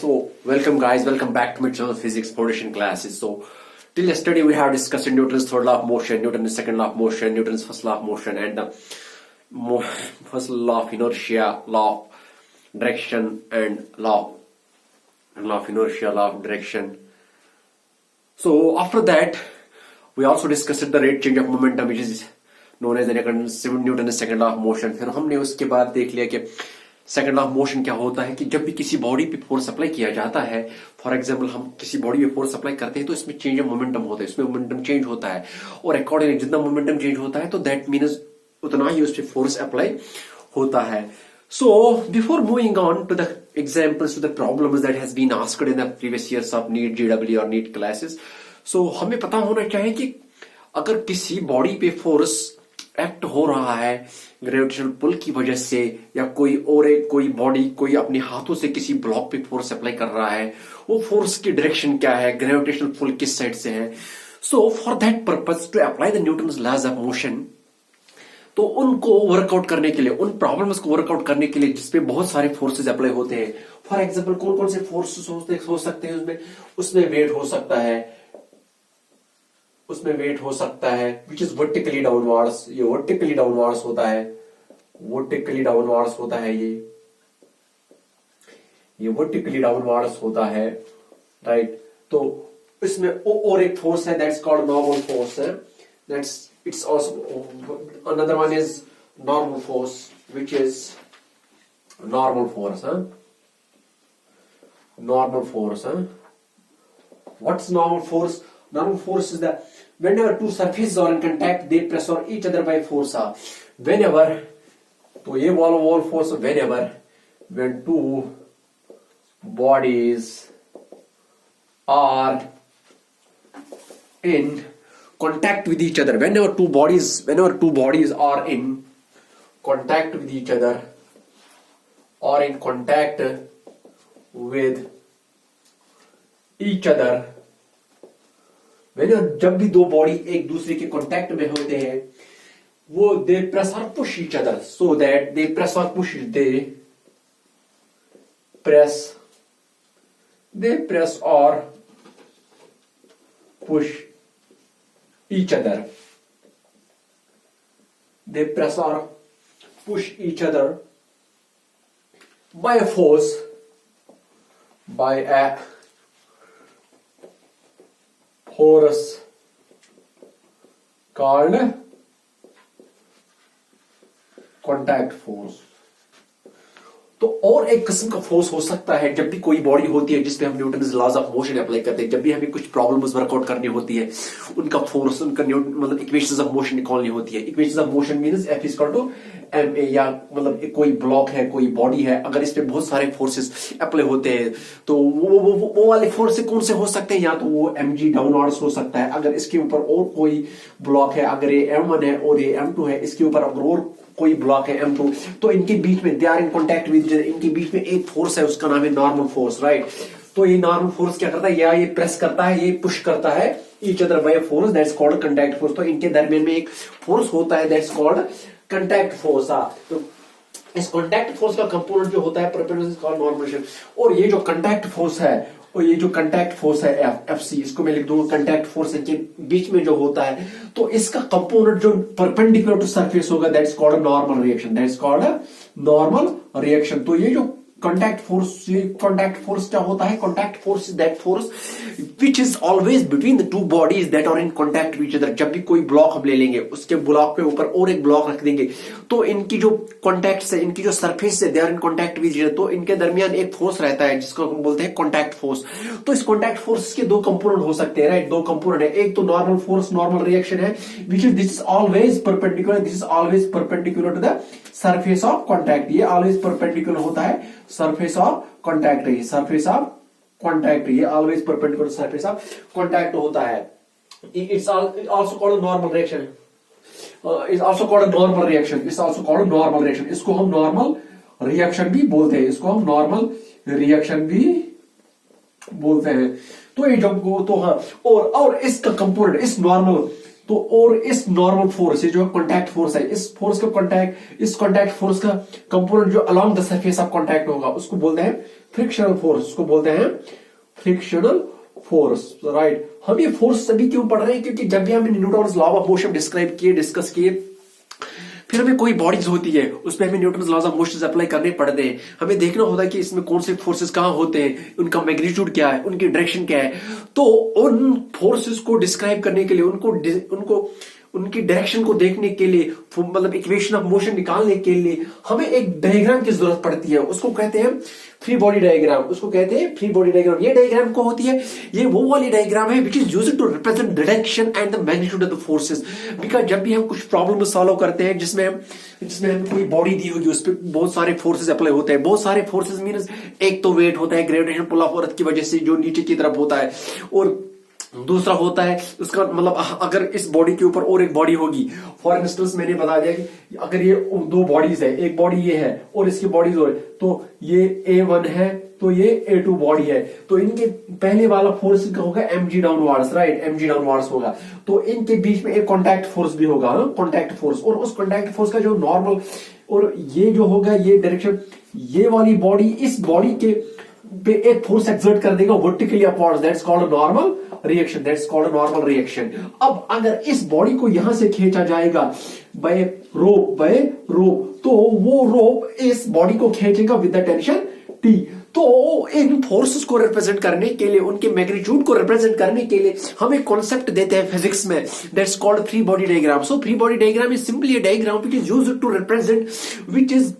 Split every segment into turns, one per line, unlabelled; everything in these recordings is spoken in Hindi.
So, welcome guys, welcome back to my channel Physics Foundation classes. So, till yesterday we have discussed Newton's third law of motion, Newton's second law of motion, Newton's first law of motion, and the first law of inertia, law of direction, and law of inertia, law of direction. So, after that, we also discussed the rate change of momentum, which is known as Newton's second law of motion. फिर हमने उसके बाद देख लिया कि सेकंड लॉ ऑफ मोशन क्या होता है कि जब भी किसी बॉडी पे फोर्स अप्लाई किया जाता है, फॉर एग्जांपल हम किसी बॉडी पे फोर्स अप्लाई करते हैं तो इसमें चेंज ऑफ मोमेंटम होता है, इसमें मोमेंटम चेंज होता है और अकॉर्डिंगली जितना मोमेंटम चेंज होता है तो दैट मीन्स उतना ही उस पे फोर्स अप्लाई होता है. So before moving on to the examples to the problems that has been asked in the previous years of NEET JEE or NEET classes, so हमें पता होना चाहिए कि अगर किसी बॉडी पे फोर्स एक्ट हो रहा है ग्रेविटेशनल पुल की वजह से या कोई बॉडी कोई अपने हाथों से किसी ब्लॉक पे फोर्स अप्लाई कर रहा है, वो फोर्स की डायरेक्शन क्या है, ग्रेविटेशनल पुल किस साइड से है. So for that purpose to apply the Newton's laws of motion, तो उनको वर्कआउट करने के लिए, उन प्रॉब्लम्स को वर्कआउट करने के लिए जिसपे बहुत सारे फोर्सेस अप्लाई होते हैं. फॉर एग्जांपल कौन कौन से फोर्सेस हो सकते हैं उसमें वेट हो सकता है, विच इज वर्टिकली डाउनवर्ड्स. ये वर्टिकली डाउनवर्ड्स होता है, ये वर्टिकली डाउनवर्ड्स होता है, राइट. तो इसमें और एक फोर्स है दैट्स कॉल्ड नॉर्मल फोर्स है. That's it's also another one is normal force, which is normal force. What's normal force? Normal force is that whenever two surfaces are in contact, they press on each other by force. Whenever, तो ये wall force, when two bodies are in contact with each other, whenever two bodies are in contact with each other, or in contact with each other, जब भी दो बॉडी एक दूसरे के कांटेक्ट में होते हैं, वो दे प्रेस और push each other, so that they press और पुश और push each other. They press or push each other by a force, by a force called contact force. तो और एक किस्म का फोर्स हो सकता है जब भी कोई बॉडी होती है जिसपे हम Newton's laws of motion apply करते हैं, जब भी हमें कुछ प्रॉब्लम्स वर्कआउट करनी होती है, उनका फोर्स, उनका मतलब इक्वेशंस ऑफ मोशन निकालनी होती है. Equations of motion means F is equal to ma, या मतलब कोई ब्लॉक है, कोई बॉडी है, अगर इस पे बहुत सारे फोर्सेस अप्लाई होते हैं तो वो वाले फोर्स कौन से हो सकते हैं, या तो वो mg डाउनवर्ड्स हो सकता है अगर इसके ऊपर और कोई ब्लॉक है, अगर ये m1 है और ये m2 है, इसके ऊपर अगर और कोई ब्लॉक है m2, तो इनके बीच में they are in contact with, इनके बीच में एक फोर्स है, उसका नाम है नॉर्मल फोर्स, राइट. तो ये नॉर्मल फोर्स क्या करता है, या ये प्रेस करता है, ये पुश करता है each other by force, that's called contact force. तो इनके दरमियान में एक फोर्स होता है दैट्स कॉल्ड कॉन्टैक्ट फोर्स. तो इस कॉन्टैक्ट फोर्स का कंपोनेंट जो होता है परपेंडिकुलर इज कॉल्ड नॉर्मल. और ये जो कॉन्टैक्ट फोर्स है, और ये जो कॉन्टैक्ट फोर्स है एफसी, इसको मैं लिख दूंगा कॉन्टैक्ट फोर्स के बीच में जो होता है, तो इसका कंपोनेंट जो परपेंडिकुलर टू सरफेस होगा दैट्स कॉल्ड नॉर्मल रिएक्शन. तो ये जो कॉन्टैक्ट फोर्स क्या होता है, contact force is that force which is always between the two bodies that are in contact with each other. जब भी कोई ब्लॉक हम ले लेंगे, उसके ब्लॉक के ऊपर और एक ब्लॉक रख देंगे, तो इनकी जो कॉन्टैक्ट है, इनकी जो सरफेस है, they are in contact with each other, तो इनके दरमियान एक फोर्स रहता है जिसको हम बोलते हैं कॉन्टैक्ट फोर्स. तो इस कॉन्टैक्ट फोर्स के दो कंपोनेंट हो सकते हैं, राइट. दो कंपोनेंट है, एक तो नॉर्मल फोर्स, नॉर्मल रिएक्शन है, which is this is always perpendicular to the surface of contact. ये ऑलवेज परपेंडिकुलर होता है सरफेस ऑफ कॉन्टैक्ट, ये सरफेस ऑफ कॉन्टैक्ट, ये always perpendicular surface of contact होता है. It's also called normal reaction, it's also called normal reaction. इसको हम नॉर्मल रिएक्शन भी बोलते हैं. तो ये जब तो हाँ, और इसका कंपोनेंट, इस नॉर्मल तो और इस नॉर्मल फोर्स, ये जो कॉन्टैक्ट फोर्स है, इस कॉन्टैक्ट फोर्स का कंपोनेंट जो along the surface of contact होगा उसको बोलते हैं फ्रिक्शनल फोर्स, उसको बोलते हैं फ्रिक्शनल फोर्स, राइट। हम ये फोर्स सभी क्यों पढ़ रहे हैं, क्योंकि जब भी हमने Newton's law of motion discuss किए, फिर हमें कोई बॉडीज होती है उसमें हमें Newton's laws of motion apply करने पड़ते हैं। हमें देखना होता है कि इसमें कौन से फोर्सेस कहां होते हैं, उनका मैग्नीट्यूड क्या है, उनकी डायरेक्शन क्या है। तो उन फोर्सेस को डिस्क्राइब करने के लिए, उनको उनकी डायरेक्शन को देखने के लिए, मतलब इक्वेशन ऑफ मोशन निकालने के लिए हमें एक डायग्राम की जरूरत पड़ती है, उसको कहते हैं फ्री बॉडी डायग्राम, उसको कहते हैं फ्री बॉडी डायग्राम। ये डायग्राम को होती है, ये वो वाली डायग्राम है which is used to represent direction and the magnitude of the forces. Because जब भी हम कुछ प्रॉब्लम सॉल्व करते हैं जिसमें हमें कोई बॉडी दी होगी, उस पर बहुत सारे फोर्सेस अप्लाई होते हैं। बहुत सारे फोर्सेस मींस एक तो वेट होता है ग्रेविटेशन पुल ऑफ अर्थ की वजह से जो नीचे की तरफ होता है, और दूसरा होता है उसका मतलब अगर इस बॉडी के ऊपर और एक बॉडी होगी, फॉर इंस्टेंस मैंने बता दिया कि अगर ये दो बॉडीज है, एक बॉडी ये है और इसकी बॉडीज और, तो ये A1 है तो ये A2 बॉडी है, तो इनके पहले वाला फोर्स होगा mg downwards, right, mg downwards होगा। तो इनके बीच में एक कॉन्टैक्ट फोर्स भी होगा, कॉन्टैक्ट फोर्स, और उस कॉन्टैक्ट फोर्स का जो नॉर्मल, और ये जो होगा ये डायरेक्शन, ये वाली बॉडी इस बॉडी के पे एक फोर्स एक्सर्ट कर देगा vertically upwards, that's called normal reaction, that's called normal reaction. अब अगर इस बॉडी को यहां से खींचा जाएगा बाय रोप, तो वो रोप इस बॉडी को खींचेगा विद द टेंशन T। तो इन फोर्सेस को रिप्रेजेंट करने के लिए, उनके मैग्नीट्यूड को रिप्रेजेंट करने के लिए हम एक कॉन्सेप्ट देते हैं फिजिक्स में, that's called free body diagram. So free body diagram is simply a diagram which is used to represent, which is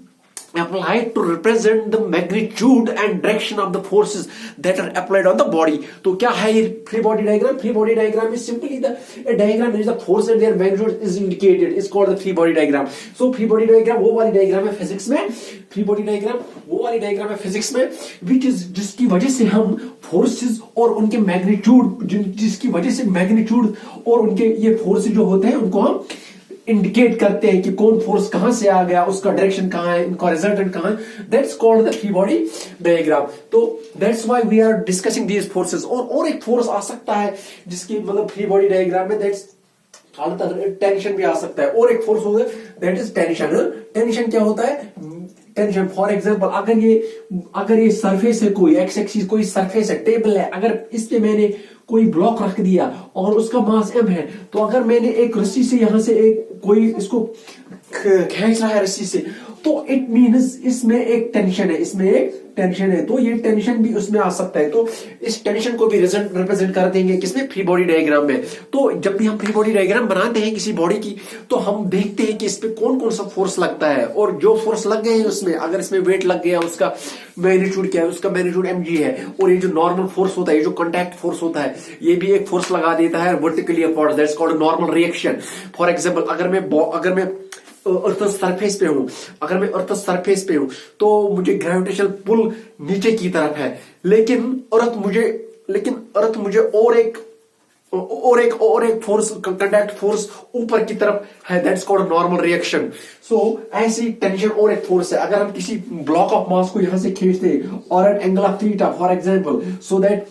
applied to represent the magnitude and direction of the forces that are applied on the body। तो क्या है ये free body diagram? Free body diagram is simply a diagram in which the force and their magnitude is indicated, is called the free body diagram। So free body diagram वो वाली diagram है physics में, free body diagram वो वाली diagram है physics में, which is जिसकी वजह से हम forces और उनके magnitude, जिसकी वजह से magnitude और उनके ये forces जो होते हैं उनको हम इंडिकेट करते हैं कि कौन फोर्स कहां से आ गया, उसका डायरेक्शन कहां है, इनका रिजल्टेंट कहां है, that's called the free body diagram. तो that's why we are discussing these forces. और एक फोर्स आ सकता है जिसकी मतलब फ्री बॉडी डायग्राम में दैट्स टेंशन भी आ सकता है, और एक फोर्स होगा दैट इज टेंशन। टेंशन क्या होता है? टेंशन फॉर एग्जांपल अगर ये सरफेस है, कोई एक्स एक्सिस कोई सरफेस है, टेबल है, अगर इस पे मैंने कोई ब्लॉक रख दिया और उसका मास m है, तो अगर मैंने एक रस्सी से यहां से एक कोई इसको खींच रहा है रस्सी से, तो इट मीन्स इसमें एक टेंशन है, इसमें एक टेंशन है, तो ये टेंशन भी उसमें आ सकता है। तो इस टेंशन को भी रिप्रेजेंट कर देंगे किसमें? फ्री बॉडी डायग्राम में। तो जब भी हम फ्री बॉडी डायग्राम बनाते हैं किसी बॉडी की, तो हम देखते हैं कि इस पे कौन कौन सा फोर्स लगता है, और जो फोर्स लग गए हैं उसमें, अगर इसमें वेट लग गया उसका मैग्नीट्यूड क्या है, उसका मैग्नीट्यूड mg है, और ये जो नॉर्मल फोर्स होता है, ये जो कॉन्टैक्ट फोर्स होता है, ये भी एक फोर्स लगा देता है vertically upwards, that's called normal reaction. For example अगर मैं अर्थ सरफेस पे हूं, तो मुझे ग्रेविटेशनल पुल नीचे की तरफ है, लेकिन अर्थ मुझे और एक फोर्स, कॉन्टैक्ट फोर्स ऊपर की तरफ है, दैट्स कॉल्ड नॉर्मल रिएक्शन। सो ऐसी टेंशन और एक फोर्स है। अगर हम किसी ब्लॉक ऑफ मास को यहां से खींचते और an angle of theta for example, so that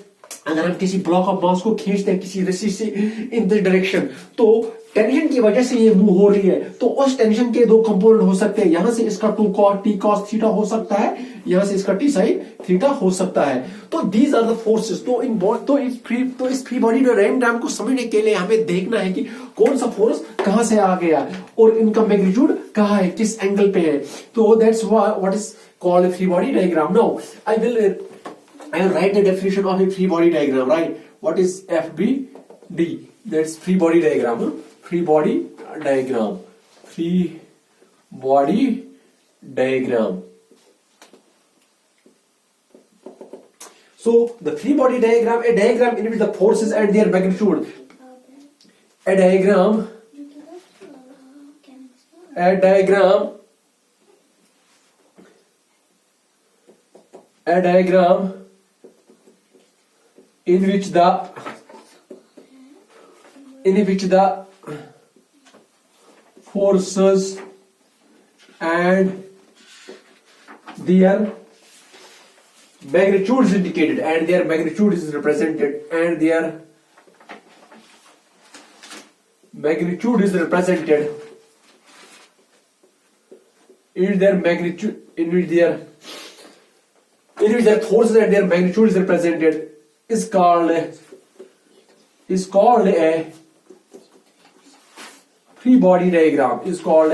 अगर हम किसी ब्लॉक ऑफ मास को खींचते हैं किसी रस्सी से इन दिस डायरेक्शन, तो टेंशन की वजह से ये मूव हो रही है, तो उस टेंशन के दो कंपोनेंट हो सकते हैं, यहां से इसका t cos थीटा हो सकता है, यहां से इसका t sin थीटा हो सकता है। तो दीज आर द फोर्सेस। तो इस फ्री बॉडी डायग्राम को समझने के लिए हमें देखना है कि कौन सा फोर्स कहां से आ गया और इनका मैग्नीट्यूड कहां है, किस एंगल पे है। तो that's what is called free body diagram. Now I will write the definition of a free body diagram, right? What is FBD? That's free body diagram. Free body diagram. Free body diagram. So the free body diagram, a diagram in which the forces and their magnitude. A diagram in which the forces and their magnitude is indicated, and their magnitude is represented, and their magnitude is represented in their magnitude, in which their forces and their magnitude is represented is called a free body diagram. Is called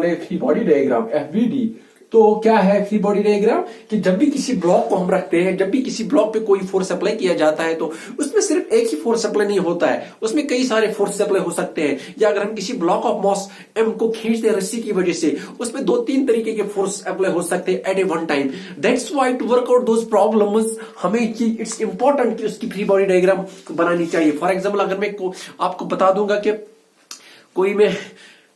a free body diagram, FBD. तो क्या है फ्री बॉडी डायग्राम? कि जब भी किसी ब्लॉक को हम रखते हैं, जब भी किसी ब्लॉक पे कोई फोर्स अप्लाई किया जाता है, तो उसमें सिर्फ एक ही फोर्स अप्लाई नहीं होता है, उसमें कई सारे फोर्स अप्लाई हो सकते हैं। या अगर हम किसी ब्लॉक ऑफ मास एम को खींचते हैं रस्सी की वजह से, उसमें 2-3 तरीके के फोर्स अप्लाई हो सकते हैं at a one time. That's why to work out those problems हमें इट्स इंपॉर्टेंट कि उसकी फ्री बॉडी डायग्राम बनानी चाहिए। फॉर एग्जाम्पल, अगर मैं आपको बता दूंगा कि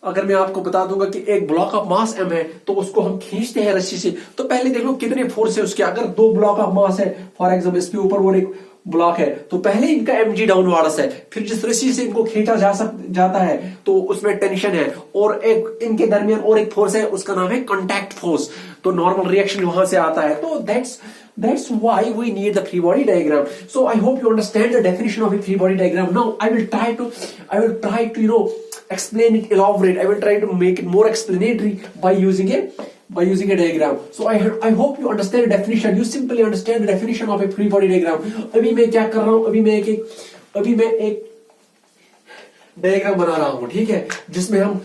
अगर मैं आपको बता दूंगा कि एक ब्लॉक ऑफ मास एम है, तो उसको हम खींचते हैं रस्सी से, तो पहले देख लो कितने फोर्स है उसके। अगर 2 ब्लॉक ऑफ मास है, फॉर एग्जाम्पल इसके ऊपर और एक ब्लॉक है, तो पहले इनका mg डाउनवर्ड्स है, फिर जिस रस्सी से इनको खींचा जाता है तो उसमें टेंशन है, और एक इनके दरमियान और एक फोर्स है, उसका नाम है कॉन्टैक्ट फोर्स। तो नॉर्मल रिएक्शन वहां से आता है। तो that's why we need the free body diagram. So I hope you understand the definition of a free body diagram. Now I will try to explain it, elaborate. I will try to make it more explanatory by using a diagram. So I hope you understand the definition. You simply understand the definition of a free body diagram. अभी मैं क्या कर रहा हूं, अभी मैं एक डायग्राम बना रहा हूं, ठीक है, जिसमें हम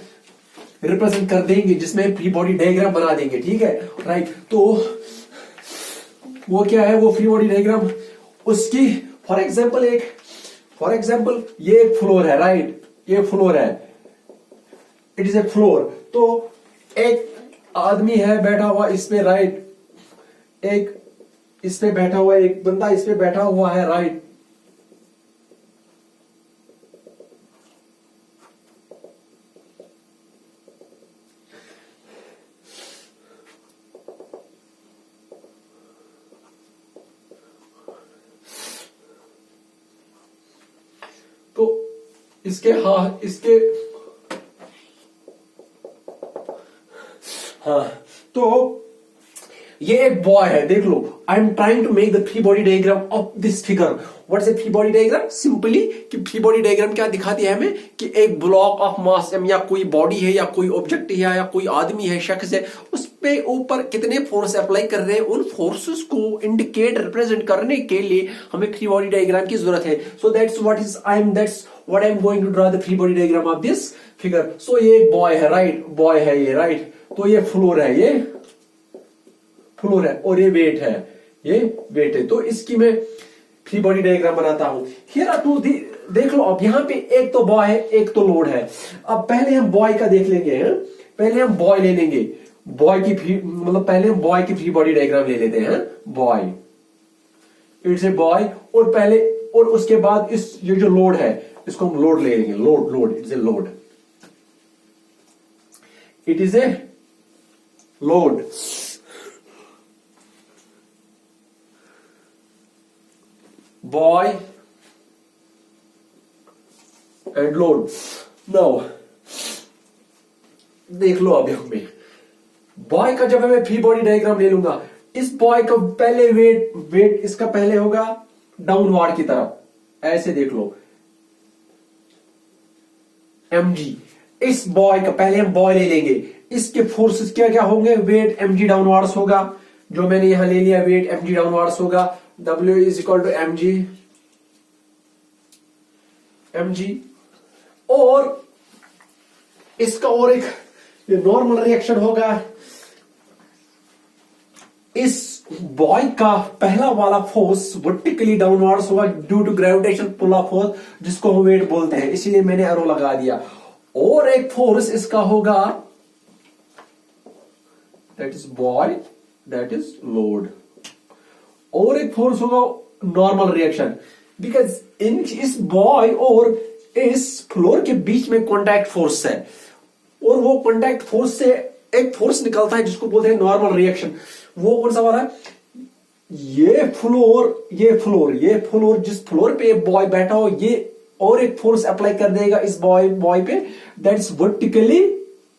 रिप्रेजेंट कर देंगे, जिसमें फ्री बॉडी डायग्राम बना देंगे, ठीक है, राइट। तो वो क्या है, वो फ्री बॉडी डायग्राम, उसकी फॉर एग्जांपल ये एक फ्लोर है, राइट, ये फ्लोर है, इट इज ए फ्लोर। तो एक आदमी है बैठा हुआ इस पे, राइट, एक इस पे बैठा हुआ, एक बंदा इस पे बैठा हुआ है, राइट। तो इसके तो ये एक बॉय है, देख लो। I am trying to make the free body diagram of this figure. What is a free body diagram? Simply कि फ्री बॉडी डायग्राम क्या दिखाती है हमें कि एक ब्लॉक ऑफ मास एम, या कोई बॉडी है, या कोई ऑब्जेक्ट है, या कोई आदमी है, शख्स है, उस पे ऊपर कितने फोर्स अप्लाई कर रहे हैं, उन फोर्सेस को इंडिकेट रिप्रेजेंट करने के लिए हमें फ्री बॉडी डायग्राम की जरूरत है। So that's what I am going to draw the free body diagram of this figure. So ये एक बॉय है, राइट, बॉय है ये, राइट। तो ये फ्लोर है, ये फ्लोर है, और ये वेट है, ये वेट है। तो इसकी मैं फ्री बॉडी डायग्राम बनाता हूं। हियर आर टू, देख लो। अब यहाँ पे एक तो बॉय है, एक तो लोड है। अब पहले हम बॉय का देख लेंगे, हैं? पहले हम बॉय ले लेंगे, बॉय की पहले हम बॉय की फ्री बॉडी डायग्राम ले लेते हैं। बॉय, इट्स ए बॉय, और उसके बाद ये जो लोड है, इसको हम लोड ले लेंगे। Load it's a load, it is a load. Boy and load. Now देख लो, अभी हमें बॉय का जब मैं फ्री बॉडी डायग्राम ले लूंगा, इस बॉय का पहले वेट इसका पहले होगा डाउनवर्ड की तरफ, ऐसे देख लो, mg। इस बॉय का पहले हम बॉय ले लेंगे, इसके फोर्सेस क्या होंगे, वेट mg डाउनवर्ड्स होगा, जो मैंने यहां ले लिया, वेट mg डाउनवर्ड्स होगा। W is equal to mg, और इसका और एक नॉर्मल रिएक्शन होगा। इस बॉय का पहला वाला फोर्स वर्टिकली डाउनवर्ड्स होगा due to gravitation pull of force, जिसको हम वेट बोलते हैं, इसीलिए मैंने एरो लगा दिया। और एक फोर्स इसका होगा, that is boy, that is load. और एक फोर्स होगा नॉर्मल रिएक्शन, बिकॉज इस बॉय और इस फ्लोर के बीच में कॉन्टैक्ट फोर्स है, और वो कॉन्टैक्ट फोर्स से एक फोर्स निकलता है जिसको बोलते हैं नॉर्मल रिएक्शन। वो कौन सा वाला? ये फ्लोर जिस फ्लोर पे बॉय बैठा हो, ये और एक फोर्स अप्लाई कर देगा इस बॉय पे, that's vertically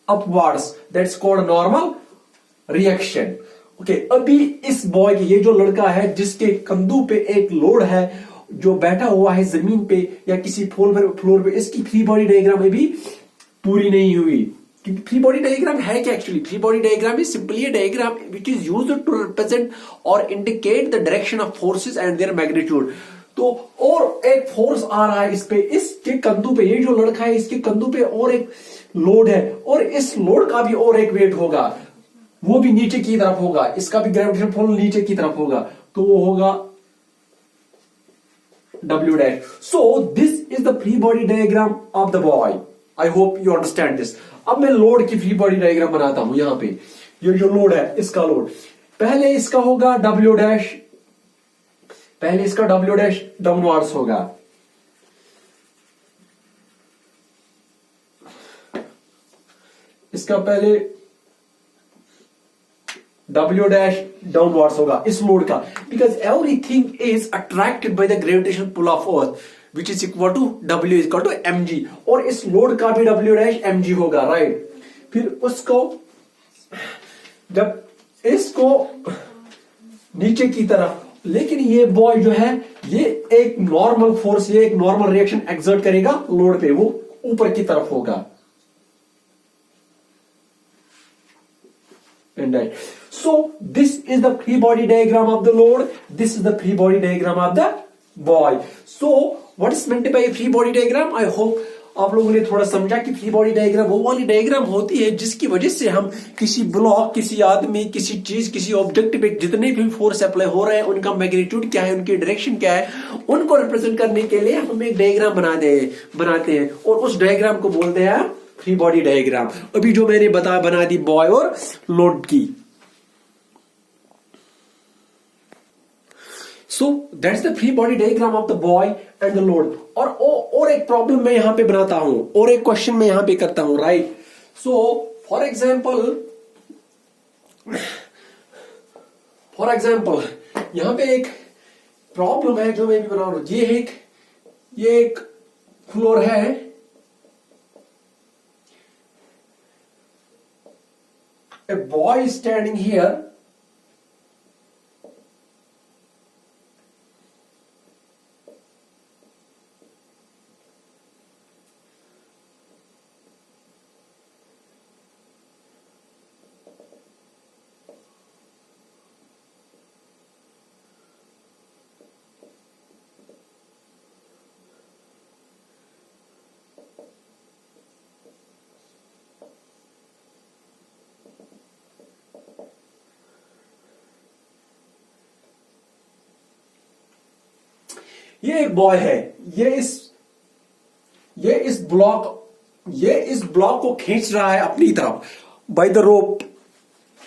upwards, that's called normal reaction.
Okay अभी इस बॉय ये जो लड़का है जिसके कंधों पे एक लोड है, जो बैठा हुआ है जमीन पे या किसी फ्लोर पे, इसकी फ्री बॉडी डायग्राम अभी पूरी नहीं हुई। क्योंकि फ्री बॉडी डायग्राम है क्या actually? Free body diagram is simply a diagram which is used to represent और indicate the direction of forces and their magnitude. तो और एक फोर्स आ रहा है इस पे, इसके कंधों पे, ये जो लड़का है इसके कंधों पे और एक लोड है, और इस लोड का भी और एक वेट होगा, वो भी नीचे की तरफ होगा, इसका भी ग्रेविटेशन पुल नीचे की तरफ होगा, तो वो होगा W dash. So this is the free body diagram of the boy. I hope you understand this. अब मैं लोड की फ्री बॉडी डायग्राम बनाता हूं। यहां पे ये जो लोड है इसका लोड, पहले इसका होगा W dash, पहले इसका W dash डाउनवर्ड्स होगा, इसका पहले W dash डाउनवर्ड्स होगा इस लोड का, because everything is attracted by the gravitation pull of earth which is equal to W is equal to mg, और इस लोड का भी W dash mg होगा, राइट। फिर उसको जब इसको नीचे की तरफ, लेकिन ये बॉय जो है ये एक नॉर्मल फोर्स, ये एक नॉर्मल रिएक्शन एक्सर्ट करेगा लोड पे, वो ऊपर की तरफ होगा। And right. So this is the free body diagram of the load. This is the free body diagram of the boy. So what is meant by a free body diagram? I hope आप लोगों ने थोड़ा समझा कि फ्री बॉडी डायग्राम वो वाली डायग्राम होती है जिसकी वजह से हम किसी ब्लॉक, किसी आदमी, किसी चीज, किसी ऑब्जेक्ट पे जितने भी फोर्स अप्लाई हो रहे हैं उनका मैग्नीट्यूड क्या है, उनकी डायरेक्शन क्या है, उनको रिप्रेजेंट करने के लिए हम एक डायग्राम बनाते हैं और उस डायग्राम को बोलते हैं फ्री बॉडी डायग्राम। अभी जो मैंने बना दी बॉय और लोड की। So that's the free body diagram of the boy and the load. और एक प्रॉब्लम मैं यहां पे बनाता हूं, और एक क्वेश्चन मैं यहां पे करता हूं, राइट। सो फॉर एग्जाम्पल यहां पे एक प्रॉब्लम है जो मैं भी बना रहा हूं। ये एक फ्लोर है, a boy is standing here, ये एक बॉय है, ये इस ब्लॉक को खींच रहा है अपनी तरफ बाय द रोप,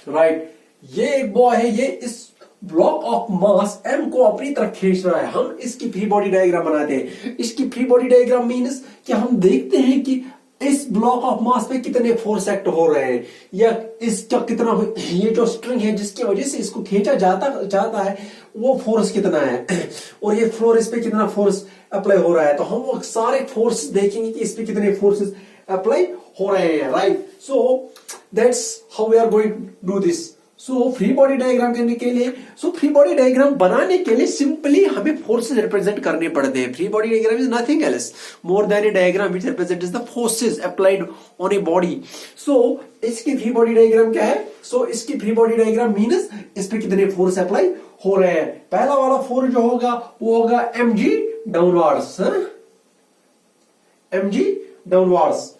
राइट। ये एक बॉय है, ये इस ब्लॉक ऑफ मास m को अपनी तरफ खींच रहा है। हम इसकी फ्री बॉडी डायग्राम बनाते हैं। इसकी फ्री बॉडी डायग्राम मीन्स कि हम देखते हैं कि इस ब्लॉक ऑफ मास पे कितने फोर्स एक्ट हो रहे हैं, या इसका कितना, ये जो स्ट्रिंग है जिसकी वजह से इसको खींचा जाता है वो फोर्स कितना है, और ये फ्लोर इस पे कितना फोर्स अप्लाई हो रहा है। तो हम वो सारे फोर्स देखेंगे कि इस पे कितने फोर्सेस अप्लाई हो रहे हैं, right. So that's how we are going to do this. So free body diagram करने के लिए, फ्री बॉडी डायग्राम बनाने के लिए सिंपली हमें फोर्सेस रिप्रेजेंट करने पड़ते हैं। Free body diagram is nothing else more than a diagram which represents the forces applied on a body. So इसकी फ्री बॉडी डायग्राम क्या है? इसकी फ्री बॉडी डायग्राम मीन्स इस पे कितने फोर्स अप्लाई हो रहे हैं। पहला वाला फोर्स जो होगा वो होगा mg downwards, mg downwards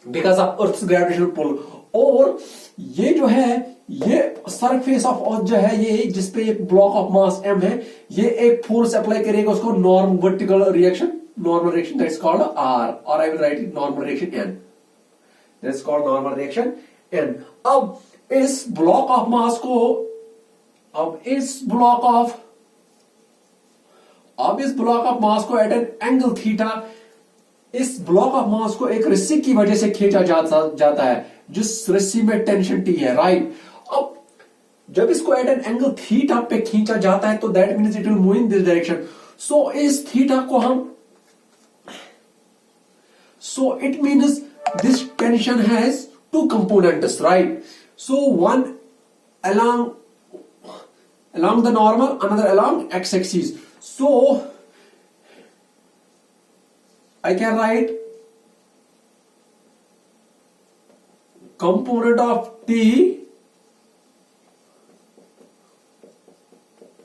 because of earth gravitational pull. और ये जो है, ये सरफेस ऑफ अर्थ जो है, ये जिसपे एक ब्लॉक ऑफ मास m है, ये एक फोर्स अप्लाई करेगा उसको, vertical reaction that's called r, और I will write it normal reaction n, that's called normal reaction n। अब इस ब्लॉक ऑफ मास को, इस ब्लॉक ऑफ मास को एट एन एंगल थीटा, इस ब्लॉक ऑफ मास को एक रस्सी की वजह से खींचा जाता है, जिस रस्सी में टेंशन T है, राइट। अब जब इसको एट एन एंगल थीटा पे खींचा जाता है तो that means it will move in this direction. So इस थीटा को हम, it means this tension has two components, right. So one along along the normal, another along x-axis. So I can write component of T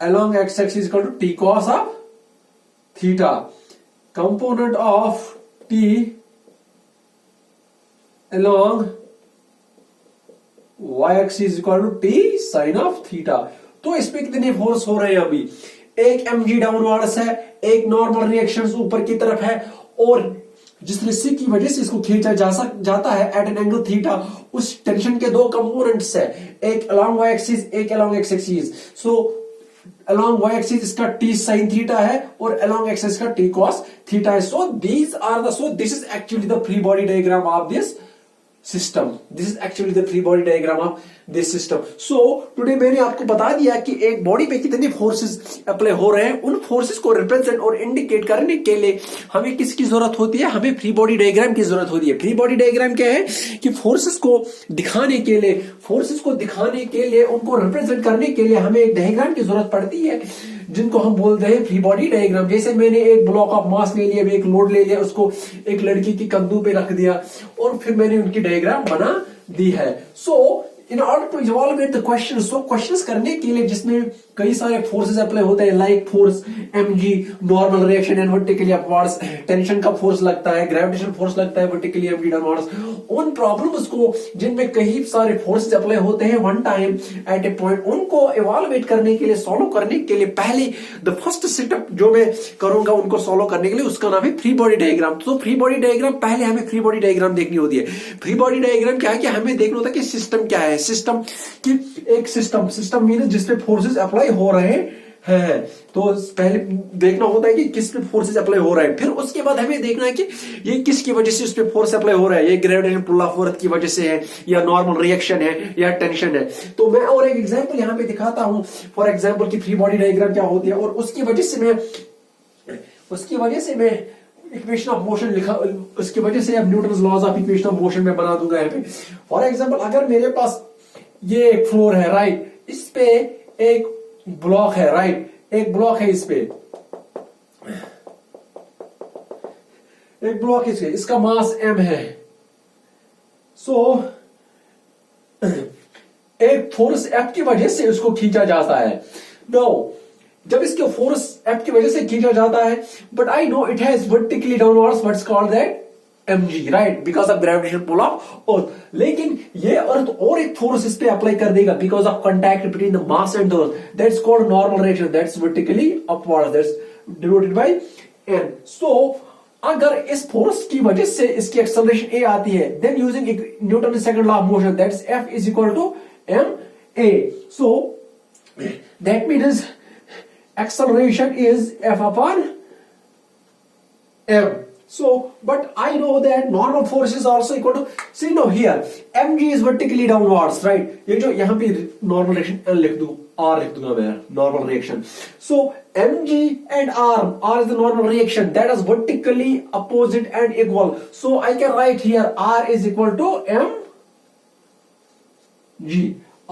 along x-axis is equal to T cos of theta. Component of T along y-axis is equal to T sin of theta. तो इसमें कितने फोर्स हो रहे हैं अभी? एक mg डाउनवर्ड्स है, एक नॉर्मल रिएक्शंस ऊपर की तरफ है, और जिस रस्सी की वजह से इसको खींचा जाता है एट एन एंगल थीटा, उस टेंशन के दो कंपोनेंट्स है, एक अलोंग वाई एक्सिस, एक along X axis. So along Y axis इसका t sin थीटा है और अलोंग एक्स एक्सिस का t cos थीटा है. So this is actually the free body diagram of this system. This is actually the free body diagram of this system. So today मैंने आपको बता दिया कि एक बॉडी पे कितने फोर्सेस अप्लाई हो रहे हैं. उन फोर्सेस को रिप्रेजेंट और इंडिकेट करने के लिए हमें किसकी जरूरत होती है? हमें फ्री बॉडी डायग्राम की जरूरत होती है. फ्री बॉडी डायग्राम क्या है कि फोर्सेस को दिखाने के लिए उनको रिप्रेजेंट करने के लिए हमें एक डायग्राम की जरूरत पड़ती है, जिनको हम बोलते हैं फ्री बॉडी डायग्राम. जैसे मैंने एक ब्लॉक ऑफ मास ले लिया, एक लोड ले लिया, उसको एक लड़की की कंधों पे रख दिया और फिर मैंने उनकी डायग्राम बना दी है. सो in order to evaluate the questions, so questions करने के लिए जिसमें कई सारे फोर्सेस अप्लाई होते हैं, like force mg, normal reaction and vertically upwards, tension का फोर्स लगता है, ग्रेविटेशन फोर्स लगता है वर्टिकली mg डाउनवर्ड्स. उन प्रॉब्लम्स को जिनमें कई सारे फोर्सेस अप्लाई होते हैं वन टाइम एट ए पॉइंट, उनको इवैल्यूएट करने के लिए, सॉल्व करने के लिए पहले द फर्स्ट सेटअप जो मैं करूंगा उनको सॉल्व करने के लिए, उसका नाम है फ्री बॉडी डायग्राम. तो फ्री बॉडी डायग्राम पहले हमें फ्री बॉडी डायग्राम देखनी होती है. फ्री बॉडी डायग्राम क्या है कि हमें देखना होता है कि सिस्टम क्या है. सिस्टम कि एक सिस्टम मीन जिसपे फोर्सेस अप्लाई हो रहे हैं. तो पहले देखना होता है कि किस पे फोर्सेस अप्लाई हो रहा है. फिर उसके बाद हमें देखना है कि ये किसकी वजह से उस पे फोर्स अप्लाई हो रहा है. ये ग्रेविटेशन पुल ऑफ अर्थ की वजह से है, या नॉर्मल रिएक्शन है, या टेंशन है. तो मैं और एक एग्जांपल यहां पे दिखाता हूं. फॉर एग्जांपल की फ्री बॉडी डायग्राम क्या होती है, और उसकी वजह से मैं इक्वेशन ऑफ मोशन लिखा, उसकी वजह से अब Newton's laws of equation of motion में बना दूंगा यहाँ पे. फॉर एग्जांपल अगर मेरे पास ये एक फ्लोर है, राइट, इस पे एक ब्लॉक है, राइट, एक ब्लॉक है, इस पे एक ब्लॉक है, इसका मास m है. सो एक फोर्स F की वजह से उसको खींचा जाता है. नाउ जब इसके फोर्स F की वजह से खींचा जाता है, but I know it has vertically downwards, what's called that mg, right, because of gravitation pull of earth. लेकिन ये अर्थ और एक फोर्स इस पे अप्लाई कर देगा because of contact between the mass and the earth, that's called normal reaction, that's vertically upward, that's denoted by n. सो अगर इस फोर्स की वजह से इसकी एक्सेलरेशन a आती है, then using Newton second law of motion, that's F is equal to ma. So that means acceleration is F upon m. So, but I know that normal force is also equal to, see now here, mg is vertically downwards, right? ये जो यहाँ पे normal reaction L लिख दूँ, R लिख दूँगा मैं, normal reaction. So, mg and R is the normal reaction that is vertically opposite and equal. So, I can write here R is equal to mg.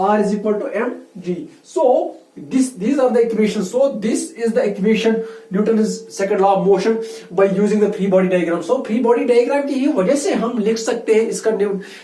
R is equal to mg. So, these are the equations. So this is the equation, Newton's second law of motion by using the free body diagram. So free body diagram की ही वजह से हम लिख सकते हैं इसका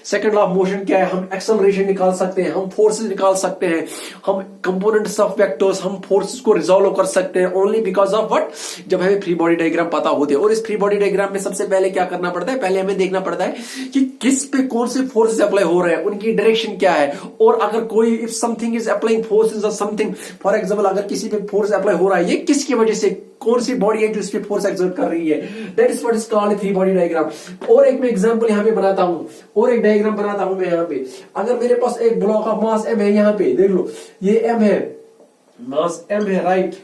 सेकंड लॉ ऑफ मोशन क्या है, हम एक्सेलरेशन निकाल सकते हैं, हम फोर्सेस निकाल सकते हैं, हम कंपोनेंट्स ऑफ वेक्टर्स, हम फोर्सेस को रिजॉल्व कर सकते हैं ओनली बिकॉज ऑफ व्हाट, जब हमें फ्री बॉडी डायग्राम पता होते हैं. और इस फ्री बॉडी डायग्राम में सबसे पहले क्या करना पड़ता है, पहले हमें देखना पड़ता है कि किस पे कौन से फोर्सेस अप्लाई हो रहे हैं, उनकी डायरेक्शन क्या है, और अगर कोई if something is applying forces और समथिंग, फॉर एग्जांपल अगर किसी पे फोर्स अप्लाई हो रहा है, ये किसकी वजह से, कौन सी बॉडी है जो इस पे फोर्स एक्सर्ट कर रही है, that is what is called free body diagram. और एक मैं एग्जांपल यहां पे बनाता हूं, और एक डायग्राम बनाता हूं मैं यहां पे. अगर मेरे पास एक ब्लॉक ऑफ मास m है, यहां पे देख लो, ये m है, मास m है, राइट,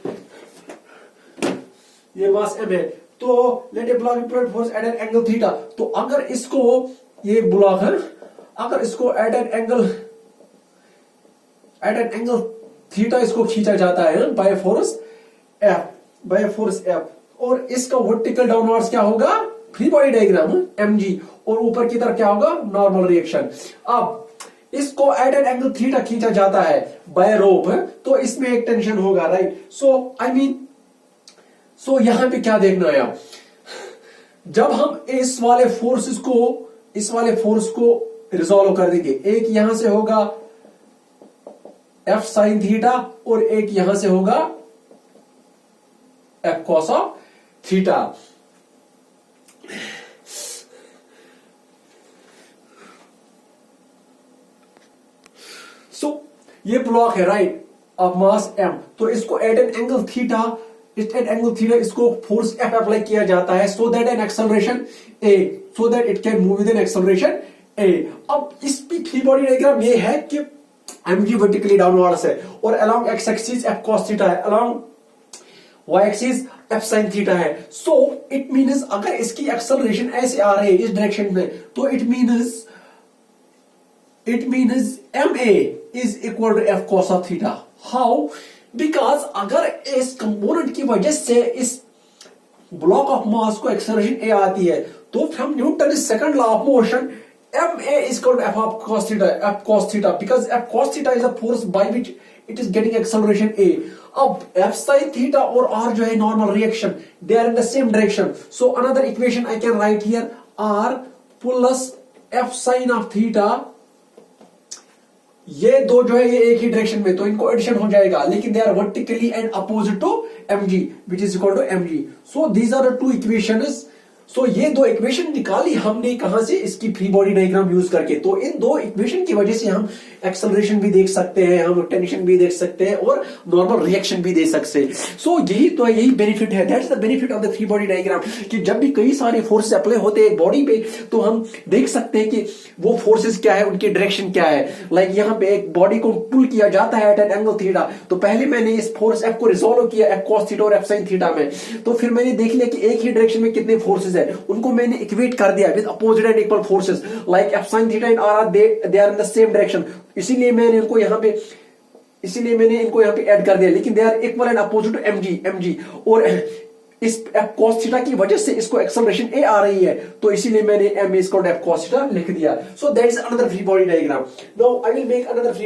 ये मास m है. तो let a block employed force at an angle theta. तो अगर इसको, ये ब्लॉक है, अगर इसको एट एन एंगल थीटा इसको खींचा जाता है बाय फोर्स F, और इसका वर्टिकल डाउनवर्ड्स क्या होगा, फ्री बॉडी डायग्राम mg, और ऊपर की तरफ क्या होगा, नॉर्मल रिएक्शन. अब इसको एट एन एंगल थीटा खींचा जाता है बाय रोप, तो इसमें एक टेंशन होगा, राइट। सो यहां पे क्या देखना है आप, जब हम इस वाले फोर्स को रिजॉल्व कर देंगे, एक यहां से होगा एफ साइन थीटा और एक यहां से होगा एफ कॉस ऑफ थीटा। सो ये ब्लॉक है, राइट, ऑफ मास m, तो इसको एट एन एंगल थीटा इसको फोर्स F अप्लाई किया जाता है so that an acceleration A, so that it can move with an acceleration A। अब इस फ्री बॉडी डायग्राम ये है कि mg वर्टिकली डाउनवर्ड्स है और along x axis F cos theta है, along y axis F sin theta है। सो इट मींस अगर इसकी एक्सेलरेशन ऐसे आ रही है इस डायरेक्शन में, तो it means ma is equal to F cos of theta। How? Because अगर इस कंपोनेंट की वजह से इस ब्लॉक ऑफ मास को एक्सेलरेशन A आती है, तो from Newton second law of motion ma is equal to F cos theta because F cos theta is a force by which it is getting acceleration A। अब F sin theta और R जो है normal reaction, they are in the same direction, so another equation I can write here R plus F sin of theta, ये दो जो है ये एक ही डायरेक्शन में, तो इनको एडिशन हो जाएगा, लेकिन they are vertically and opposite to mg which is equal to mg। so these are the two equations। सो ये दो इक्वेशन निकाली हमने कहां से, इसकी फ्री बॉडी डायग्राम यूज करके। तो इन दो इक्वेशन की वजह से हम एक्सेलरेशन भी देख सकते हैं, हम टेंशन भी देख सकते हैं और नॉर्मल रिएक्शन भी दे सकते हैं। सो यही बेनिफिट है, that's the benefit of the free body diagram, कि जब भी कई सारे फोर्सेस अप्लाई होते हैं बॉडी पे, तो हम देख सकते हैं कि वो फोर्सेस क्या है, उनकी डायरेक्शन क्या है। लाइक यहाँ पे एक बॉडी को पुल किया जाता है एट एन एंगल थीटा, तो पहले मैंने इस फोर्स एफ को रिजोल्व किया एफ कॉस थीटा और एफ साइन थीटा में, तो फिर मैंने देख लिया कि एक ही डायरेक्शन में कितने फोर्सेस है, उनको मैंने इक्वेट कर दिया with opposite and equal forces, like F sine theta and R they are in the same direction, इसीलिए मैंने इनको यहाँ पे ऐड कर दिया, लेकिन they are equal and opposite to mg। और इस एफ कॉस थीटा की वजह से इसको एक्सेलरेशन a आ रही है, तो इसीलिए मैंने m is equal to F cos theta लिख दिया। So that is another free body diagram. Now I will make another free